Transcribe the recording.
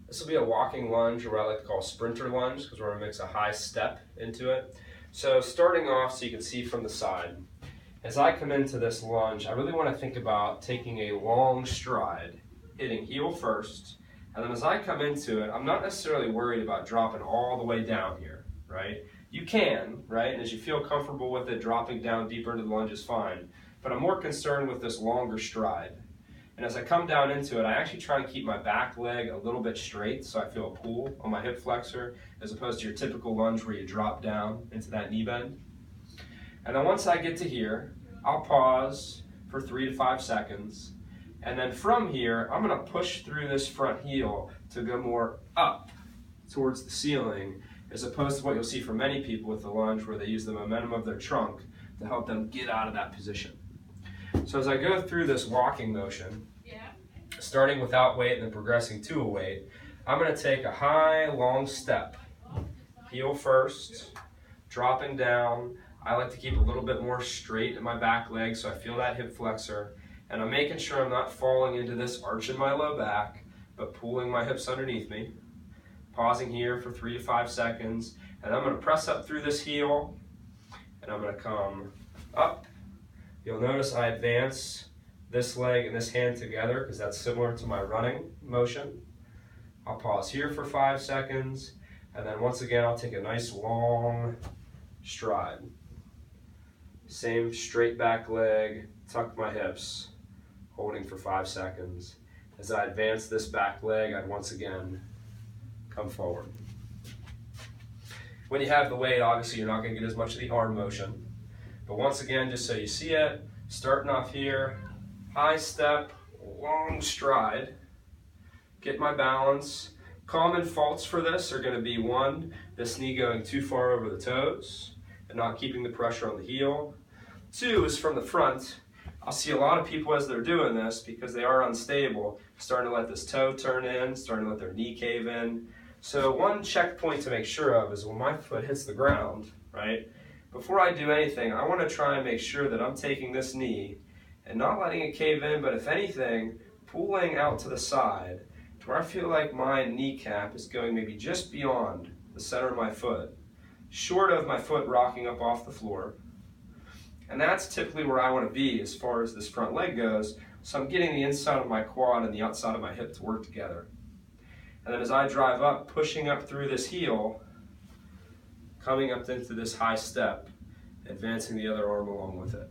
This will be a walking lunge, or what I like to call a sprinter lunge, because we're going to mix a high step into it. So starting off, so you can see from the side, as I come into this lunge, I really want to think about taking a long stride, hitting heel first, and then as I come into it, I'm not necessarily worried about dropping all the way down here, right? You can, right? And as you feel comfortable with it, dropping down deeper into the lunge is fine. But I'm more concerned with this longer stride. And as I come down into it, I actually try to keep my back leg a little bit straight so I feel a pull on my hip flexor, as opposed to your typical lunge where you drop down into that knee bend. And then once I get to here, I'll pause for 3 to 5 seconds. And then from here, I'm going to push through this front heel to go more up towards the ceiling, as opposed to what you'll see from many people with the lunge where they use the momentum of their trunk to help them get out of that position. So as I go through this walking motion, starting without weight and then progressing to a weight, I'm going to take a high, long step. Heel first, dropping down. I like to keep a little bit more straight in my back leg so I feel that hip flexor. And I'm making sure I'm not falling into this arch in my low back, but pulling my hips underneath me. Pausing here for 3 to 5 seconds. And I'm going to press up through this heel, and I'm going to come up. You'll notice I advance this leg and this hand together because that's similar to my running motion. I'll pause here for 5 seconds, and then once again I'll take a nice long stride. Same straight back leg, tuck my hips, holding for 5 seconds. As I advance this back leg, I'd once again come forward. When you have the weight, obviously you're not going to get as much of the arm motion. But once again, just so you see it, starting off here, high step, long stride, get my balance. Common faults for this are going to be 1, this knee going too far over the toes and not keeping the pressure on the heel. 2 is from the front. I'll see a lot of people as they're doing this, because they are unstable, starting to let this toe turn in, starting to let their knee cave in. So one checkpoint to make sure of is when my foot hits the ground, right? Before I do anything, I want to try and make sure that I'm taking this knee and not letting it cave in, but if anything, pulling out to the side to where I feel like my kneecap is going maybe just beyond the center of my foot, short of my foot rocking up off the floor. And that's typically where I want to be as far as this front leg goes, so I'm getting the inside of my quad and the outside of my hip to work together. And then as I drive up, pushing up through this heel, coming up into this high step, advancing the other arm along with it.